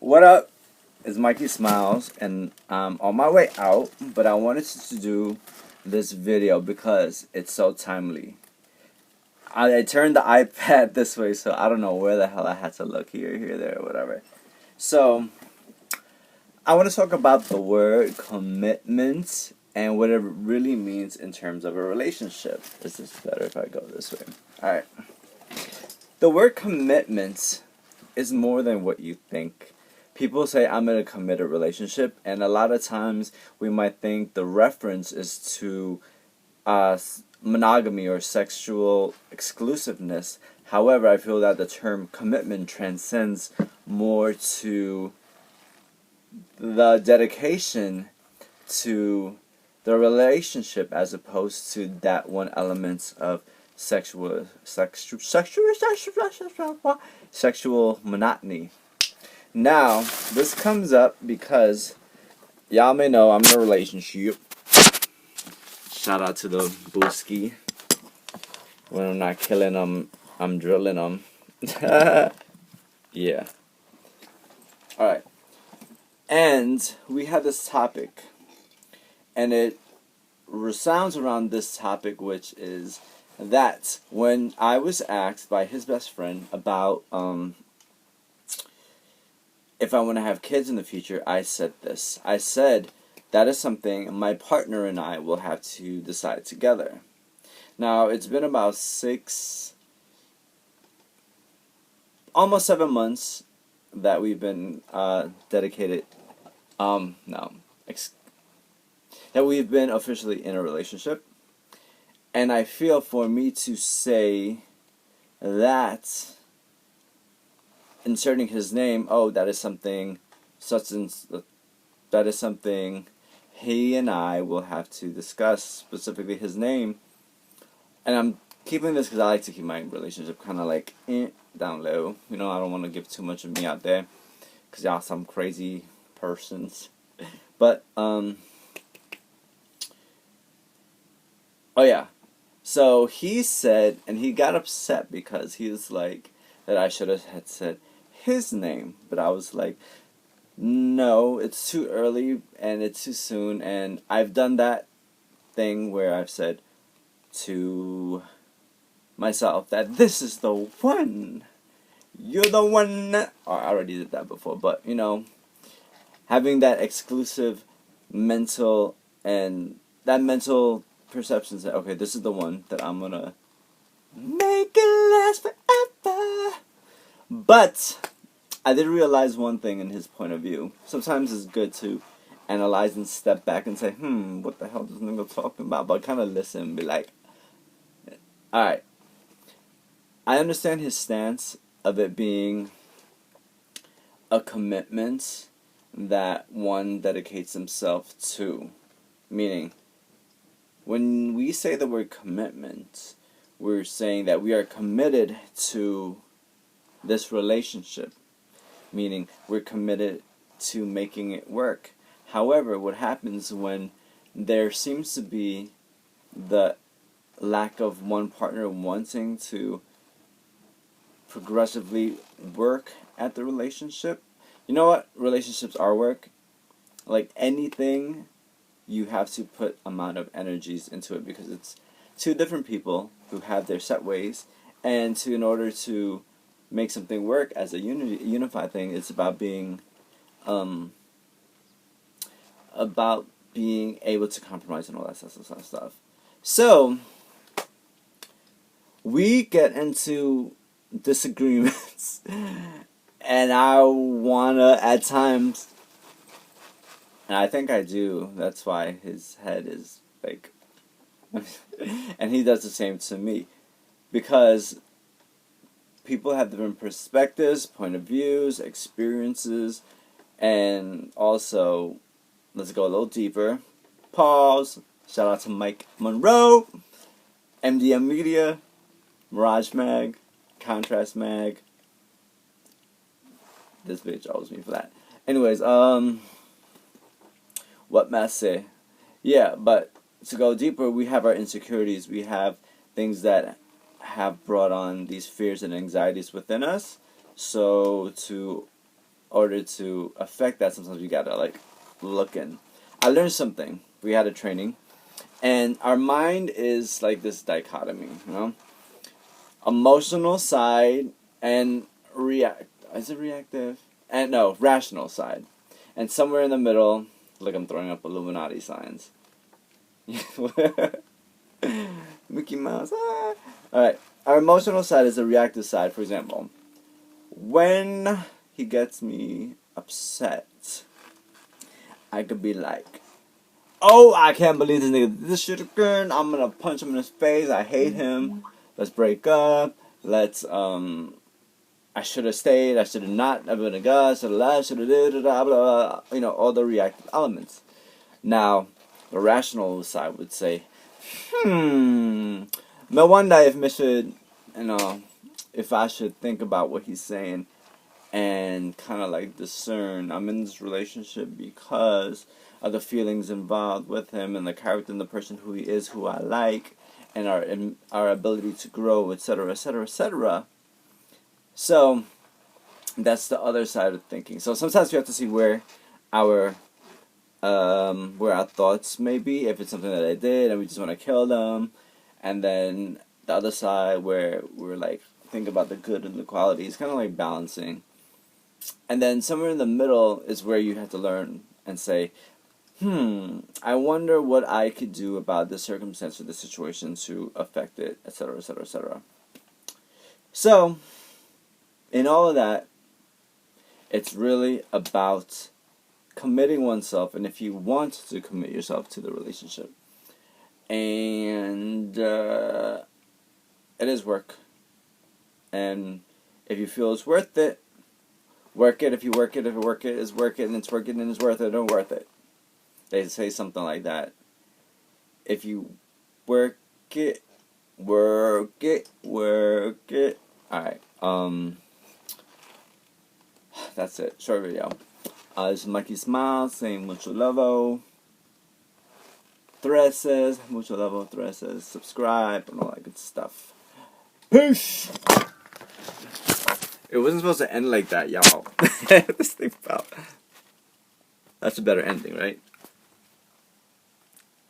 What up? It's Mikey Smiles, and I'm on my way out, but I wanted to do this video because it's so timely. I turned the iPad this way, so I don't know where the hell I had to look here, there, or whatever. So, I want to talk about the word commitment and what it really means in terms of a relationship. Is this better if I go this way? Alright. The word commitment is more than what you think. People say I'm in a committed relationship, and a lot of times we might think the reference is to monogamy or sexual exclusiveness. However, I feel that the term commitment transcends more to the dedication to the relationship as opposed to that one element of sexual monotony. Now, this comes up because y'all may know I'm in a relationship. Shout out to the booski. When I'm not killing them, I'm drilling them. Yeah. Alright. And we had this topic. And it resounds around this topic, which is that when I was asked by his best friend about if I want to have kids in the future, I said this. I said that is something my partner and I will have to decide together. Now, it's been about almost 7 months that we've been dedicated, that we've been officially in a relationship. And I feel for me to say that inserting his name, that is something that is something he and I will have to discuss, specifically his name. And I'm keeping this because I like to keep my relationship kind of like down low. You know, I don't want to give too much of me out there because y'all some crazy persons. But, oh yeah. So he said, and he got upset because he was like, that I should have had said his name. But I was like, no, it's too early and it's too soon. And I've done that thing where I've said to myself that this is the one. You're the one. I already did that before, but you know, having that exclusive mental perception that, okay, this is the one that I'm gonna make it last forever. But I did realize one thing in his point of view. Sometimes it's good to analyze and step back and say, what the hell is this nigga talking about? But kind of listen and be like, alright. I understand his stance of it being a commitment that one dedicates himself to. Meaning, when we say the word commitment, we're saying that we are committed to this relationship. Meaning, we're committed to making it work. However, what happens when there seems to be the lack of one partner wanting to progressively work at the relationship? You know what? Relationships are work. Like anything, you have to put amount of energies into it because it's two different people who have their set ways, and in order to make something work as a unified thing, it's about being able to compromise and all that stuff. So we get into disagreements, and I wanna at times. And I think I do. That's why his head is like... and he does the same to me. Because people have different perspectives, point of views, experiences. And also, let's go a little deeper. Pause. Shout out to Mike Monroe. MDM Media. Mirage Mag. Contrast Mag. This bitch owes me for that. Anyways, what must say? Yeah, but to go deeper, we have our insecurities. We have things that have brought on these fears and anxieties within us. So to order to affect that, sometimes you gotta like look in. I learned something. We had a training, and our mind is like this dichotomy, you know, emotional side and reactive, and no, rational side, and somewhere in the middle. Look, I'm throwing up Illuminati signs. Mickey Mouse. Ah. All right. Our emotional side is the reactive side. For example, when he gets me upset, I could be like, "Oh, I can't believe this nigga did this shit again. I'm gonna punch him in his face. I hate him. Let's break up. Let's I should have stayed. I should have not. I've been a guy. Should have left. Should have did. Blah, blah, blah. You know, all the reactive elements. Now, the rational side would say, no wonder if Mr. You know, if I should think about what he's saying and kind of like discern. I'm in this relationship because of the feelings involved with him and the character and the person who he is, who I like, and our ability to grow, etc., etc., etc. So that's the other side of thinking. So sometimes we have to see where our thoughts may be, if it's something that I did and we just want to kill them, and then the other side where we're like think about the good and the qualities, kind of like balancing. And then somewhere in the middle is where you have to learn and say, I wonder what I could do about this circumstance or this situation to affect it, etc., etc., etc. So, in all of that, it's really about committing oneself, and if you want to commit yourself to the relationship. And it is work. And if you feel it's worth it, work it. If you work it, if it work it is work it, and it's working and it's worth it, don't worth it. They say something like that. If you work it, work it, work it. Alright, that's it. Short video. This is Mikey Smile saying mucho lovo. Threses, mucho lovo, threses. Subscribe and all that good stuff. Peace! It wasn't supposed to end like that, y'all. This thing fell. That's a better ending, right?